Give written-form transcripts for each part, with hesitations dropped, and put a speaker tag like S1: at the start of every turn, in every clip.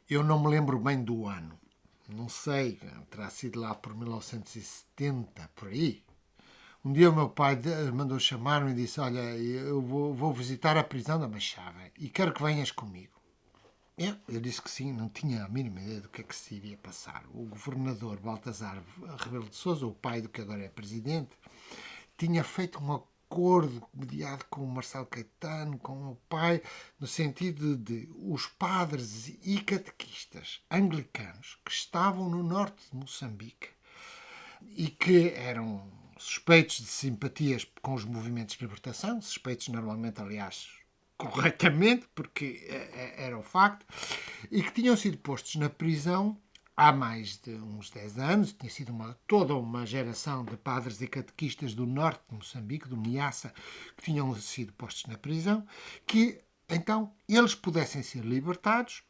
S1: Eu não me lembro bem do ano. Não sei, terá sido lá por 1970, por aí. Um dia o meu pai mandou chamar-me e disse: Olha, eu vou visitar a prisão da Baixada e quero que venhas comigo. Eu disse que sim, não tinha a mínima ideia do que é que se iria passar. O governador Baltasar Rebelo de Sousa, o pai do que agora é presidente, tinha feito um acordo mediado com o Marcelo Caetano, com o pai, no sentido de os padres e catequistas anglicanos que estavam no norte de Moçambique e que eram suspeitos de simpatias com os movimentos de libertação, suspeitos normalmente, aliás, corretamente, porque era o facto, e que tinham sido postos na prisão há mais de uns 10 anos. Tinha sido toda uma geração de padres e catequistas do norte de Moçambique, do Niassa, que tinham sido postos na prisão, que então eles pudessem ser libertados,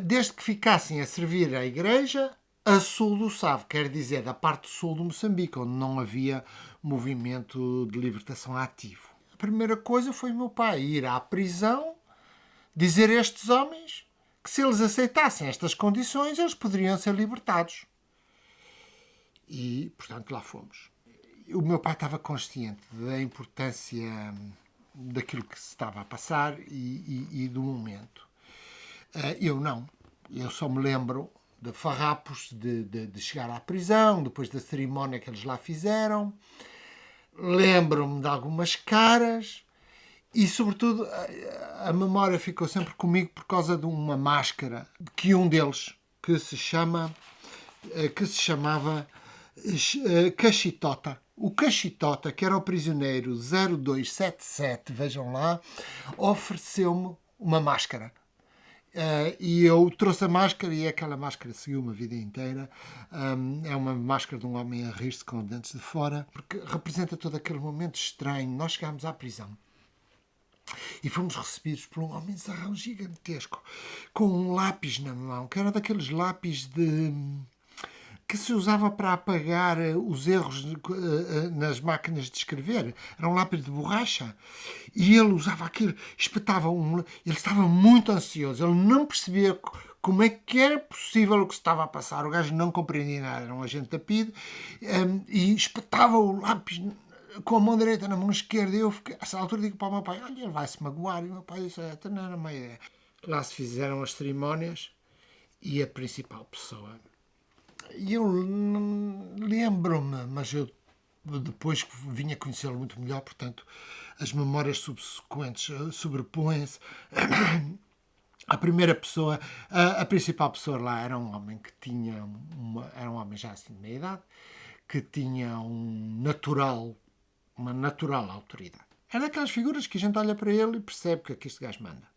S1: desde que ficassem a servir à igreja a sul do Save, quer dizer, da parte sul de Moçambique, onde não havia movimento de libertação ativo. A primeira coisa foi o meu pai ir à prisão dizer a estes homens que se eles aceitassem estas condições, eles poderiam ser libertados. E, portanto, lá fomos. O meu pai estava consciente da importância daquilo que se estava a passar e do momento. Eu não. Eu só me lembro de farrapos de chegar à prisão, depois da cerimónia que eles lá fizeram. Lembro-me de algumas caras e, sobretudo, a memória ficou sempre comigo por causa de uma máscara que um deles, que se chamava Cachitota. O Cachitota, que era o prisioneiro 0277, vejam lá, ofereceu-me uma máscara. E eu trouxe a máscara e aquela máscara seguiu-me a vida inteira. É uma máscara de um homem a rir-se com dentes de fora, porque representa todo aquele momento estranho. Nós chegámos à prisão e fomos recebidos por um homenzarrão gigantesco, com um lápis na mão, que era daqueles lápis que se usava para apagar os erros nas máquinas de escrever. Era um lápis de borracha. E ele usava aquilo, espetava Ele estava muito ansioso. Ele não percebia como é que era possível o que se estava a passar. O gajo não compreendia nada. Era um agente da PIDE. E espetava o lápis com a mão direita na mão esquerda. E eu, a essa altura, digo para o meu pai: Olha, ele vai se magoar. E o meu pai disse: Não era uma ideia. Lá se fizeram as cerimónias e a principal pessoa. E eu lembro-me, mas eu depois vinha conhecê-lo muito melhor, portanto, as memórias subsequentes sobrepõem-se. A primeira pessoa, a principal pessoa lá era um homem que tinha era um homem já assim de meia idade, que tinha uma natural autoridade. Era daquelas figuras que a gente olha para ele e percebe que aqui este gajo manda.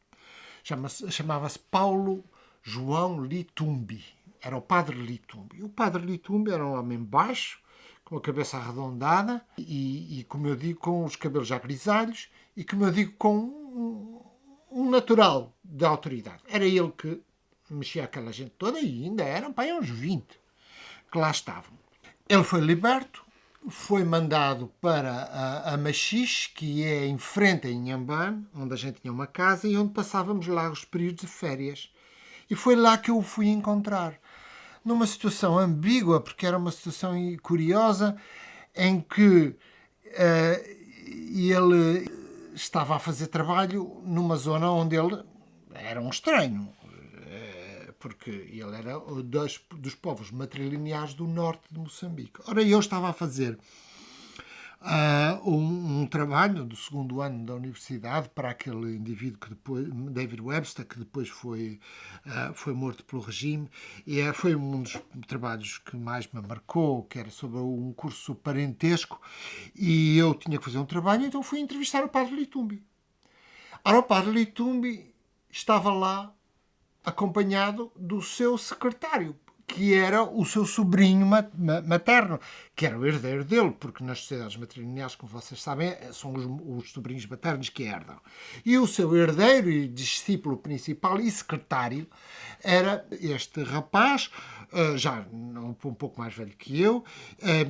S1: Chamava-se Paulo João Litumbi. Era o padre Litumbi. O padre Litumbi era um homem baixo, com a cabeça arredondada e, como eu digo, com os cabelos já grisalhos e, como eu digo, com um natural de autoridade. Era ele que mexia aquela gente toda e ainda eram para aí uns 20 que lá estavam. Ele foi liberto, foi mandado para a Machixe, que é em frente a Inhambane, onde a gente tinha uma casa e onde passávamos lá os períodos de férias. E foi lá que eu o fui encontrar. Numa situação ambígua, porque era uma situação curiosa, em que ele estava a fazer trabalho numa zona onde ele era um estranho, porque ele era dos povos matrilineares do norte de Moçambique. Ora, eu estava a fazer um trabalho do segundo ano da universidade para aquele indivíduo que depois, David Webster, que depois foi morto pelo regime, e foi um dos trabalhos que mais me marcou, que era sobre um curso parentesco, e eu tinha que fazer um trabalho, então fui entrevistar o padre Litumbi. Ora, o padre Litumbi estava lá acompanhado do seu secretário, que era o seu sobrinho materno, que era o herdeiro dele, porque nas sociedades matrilineares, como vocês sabem, são os sobrinhos maternos que herdam. E o seu herdeiro e discípulo principal e secretário era este rapaz, já um pouco mais velho que eu,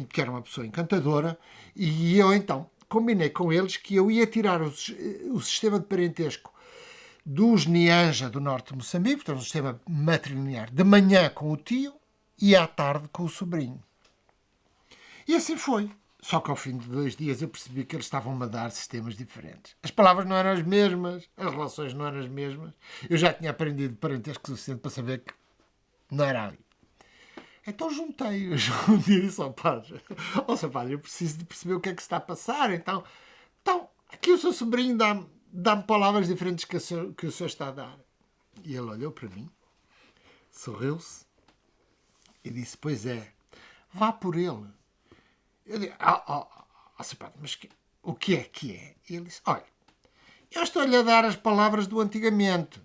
S1: que era uma pessoa encantadora, e eu então combinei com eles que eu ia tirar o sistema de parentesco dos Nianja do norte de Moçambique, portanto um sistema matrilinear, de manhã com o tio e à tarde com o sobrinho. E assim foi. Só que ao fim de 2 dias eu percebi que eles estavam a dar sistemas diferentes. As palavras não eram as mesmas, as relações não eram as mesmas. Eu já tinha aprendido parentesco suficiente para saber que não era ali. Então juntei-os um dia e disse ao padre: ó Sr. Padre, eu preciso de perceber o que é que se está a passar. Então aqui o seu sobrinho dá-me palavras diferentes que o senhor está a dar. E ele olhou para mim, sorriu-se e disse: pois é, vá por ele. Eu disse: Sr. Padre, mas o que é que é? E ele disse: olha, eu estou-lhe a dar as palavras do antigamente.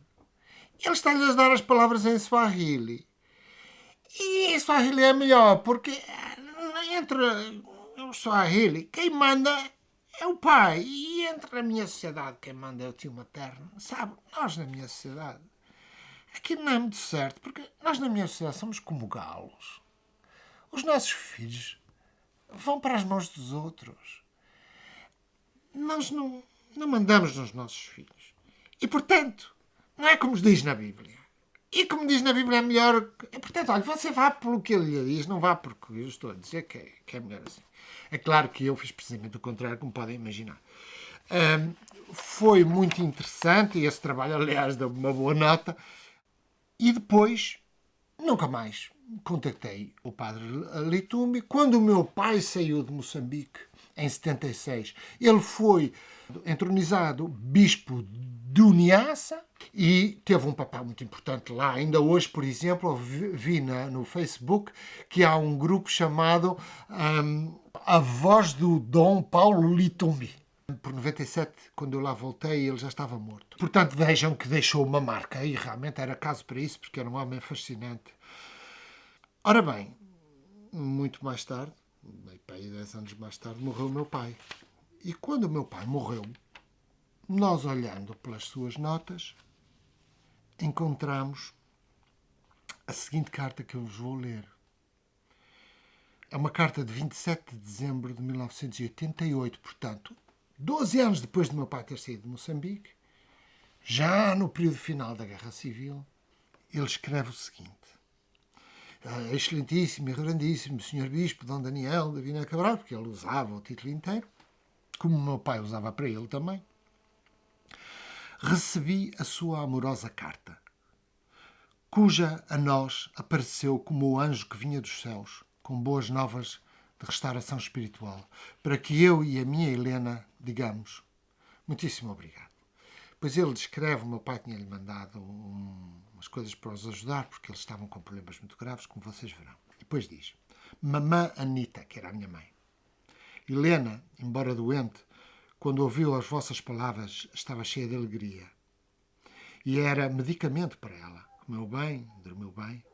S1: Ele está-lhe a dar as palavras em Swahili. E Swahili é melhor, porque entre o Swahili, quem manda é o pai. E entre a minha sociedade, quem manda é o tio materno. Sabe, nós na minha sociedade, aquilo não é muito certo, porque nós na minha sociedade somos como galos. Os nossos filhos vão para as mãos dos outros. Nós não mandamos nos nossos filhos. E, portanto, não é como diz na Bíblia. E como diz na Bíblia, é melhor... Portanto, olha, você vá pelo que ele lhe diz, não vá porque eu estou a dizer que é melhor assim. É claro que eu fiz precisamente o contrário, como podem imaginar. Foi muito interessante, e esse trabalho, aliás, deu uma boa nota. E depois, nunca mais contactei o padre Litumbi. Quando o meu pai saiu de Moçambique, em 76, ele foi entronizado bispo de Niassa e teve um papel muito importante lá. Ainda hoje, por exemplo, vi no Facebook que há um grupo chamado A Voz do Dom Paulo Litumbi. Por 97, quando eu lá voltei, ele já estava morto. Portanto, vejam que deixou uma marca. E realmente era caso para isso, porque era um homem fascinante. Ora bem, muito mais tarde, bem, 10 anos mais tarde, morreu o meu pai. E quando o meu pai morreu, nós olhando pelas suas notas, encontramos a seguinte carta que eu vos vou ler. É uma carta de 27 de dezembro de 1988, portanto, 12 anos depois de meu pai ter saído de Moçambique, já no período final da Guerra Civil, ele escreve o seguinte: excelentíssimo e reverendíssimo Sr. Bispo Dom Daniel da Vina Cabral, porque ele usava o título inteiro, como o meu pai usava para ele também, recebi a sua amorosa carta, cuja a nós apareceu como o anjo que vinha dos céus, com boas novas de restauração espiritual, para que eu e a minha Helena digamos muitíssimo obrigado. Pois ele descreve, o meu pai tinha-lhe mandado umas coisas para os ajudar, porque eles estavam com problemas muito graves, como vocês verão. E depois diz: mamã Anita, que era a minha mãe. Helena, embora doente, quando ouviu as vossas palavras, estava cheia de alegria. E era medicamento para ela. Comeu bem, dormiu bem.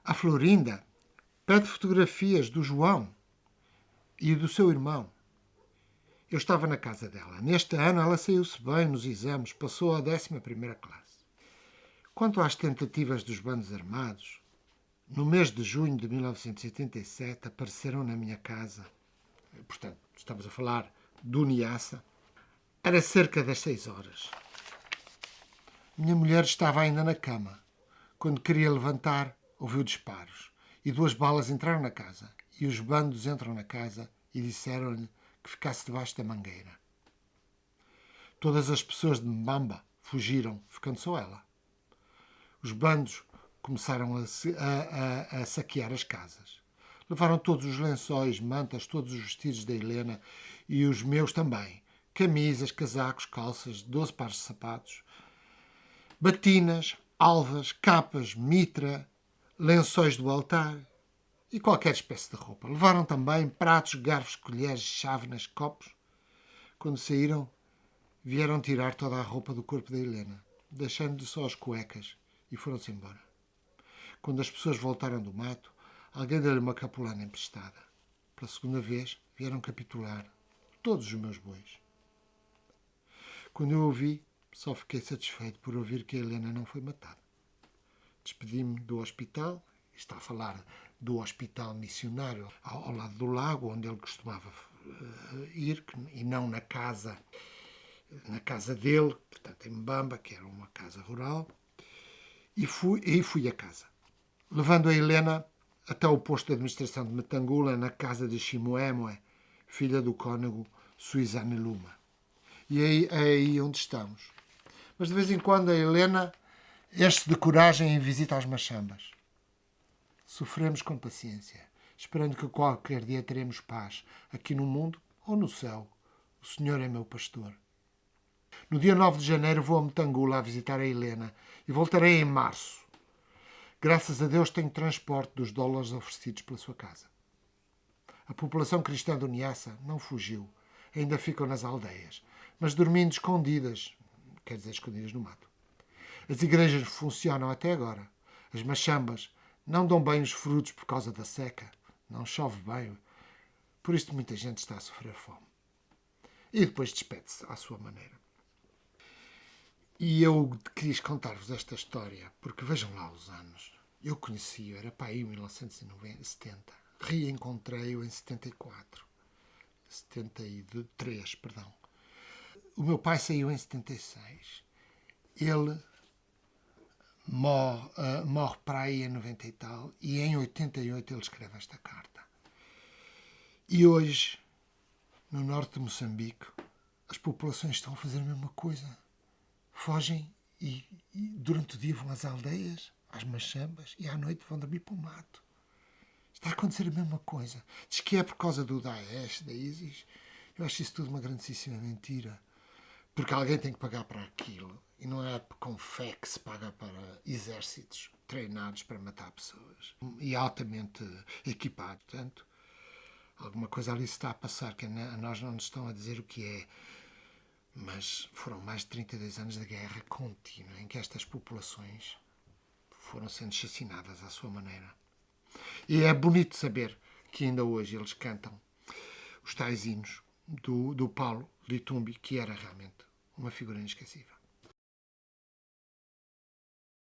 S1: A Florinda pede fotografias do João e do seu irmão. Eu estava na casa dela. Neste ano ela saiu-se bem nos exames, passou a 11ª classe. Quanto às tentativas dos bandos armados, no mês de junho de 1987 apareceram na minha casa, portanto, estamos a falar do Niassa, era cerca das 6 horas. Minha mulher estava ainda na cama. Quando queria levantar, ouviu disparos e 2 balas entraram na casa. E os bandos entram na casa e disseram-lhe que ficasse debaixo da mangueira. Todas as pessoas de Mbamba fugiram, ficando só ela. Os bandos começaram a saquear as casas. Levaram todos os lençóis, mantas, todos os vestidos da Helena e os meus também. Camisas, casacos, calças, 12 pares de sapatos, batinas, alvas, capas, mitra, lençóis do altar e qualquer espécie de roupa. Levaram também pratos, garfos, colheres, chávenas, copos. Quando saíram, vieram tirar toda a roupa do corpo da Helena, deixando-lhe só as cuecas, e foram-se embora. Quando as pessoas voltaram do mato, alguém deu-lhe uma capulana emprestada. Pela segunda vez, vieram capitular todos os meus bois. Quando eu ouvi, só fiquei satisfeito por ouvir que a Helena não foi matada. Despedi-me do hospital, está a falar do hospital missionário ao lado do lago, onde ele costumava ir, e não na casa na casa dele, portanto em Mbamba, que era uma casa rural, e fui a casa, levando a Helena até o posto de administração de Metangula, na casa de Shimoemoe, filha do cônego Suizane Luma. E é aí onde estamos. Mas de vez em quando a Helena enche de coragem em visita às machambas. Sofremos com paciência, esperando que qualquer dia teremos paz, aqui no mundo ou no céu. O Senhor é meu pastor. No dia 9 de janeiro vou a Metangula a visitar a Helena e voltarei em março. Graças a Deus tenho transporte dos dólares oferecidos pela sua casa. A população cristã do Niassa não fugiu, ainda ficam nas aldeias, mas dormindo escondidas, quer dizer, escondidas no mato. As igrejas funcionam até agora. As machambas não dão bem os frutos por causa da seca. Não chove bem. Por isto muita gente está a sofrer fome. E depois despede-se à sua maneira. E eu quis contar-vos esta história, porque vejam lá os anos. Eu conheci-o, era para aí em 1970. Reencontrei-o em 74. 73, perdão. O meu pai saiu em 76. Ele morre para aí em 90 e tal, e em 88 ele escreve esta carta. E hoje, no norte de Moçambique, as populações estão a fazer a mesma coisa. Fogem e durante o dia vão às aldeias, às machambas, e à noite vão dormir para o mato. Está a acontecer a mesma coisa. Diz que é por causa do Daesh, da ISIS. Eu acho isso tudo uma grandíssima mentira. Porque alguém tem que pagar para aquilo. E não é com fé que se paga para exércitos treinados para matar pessoas. E altamente equipados. Portanto, alguma coisa ali se está a passar que a nós não nos estão a dizer o que é. Mas foram mais de 32 anos de guerra contínua em que estas populações foram sendo chacinadas à sua maneira. E é bonito saber que ainda hoje eles cantam os tais hinos do Paulo Litumbi, que era realmente uma figura inesquecível.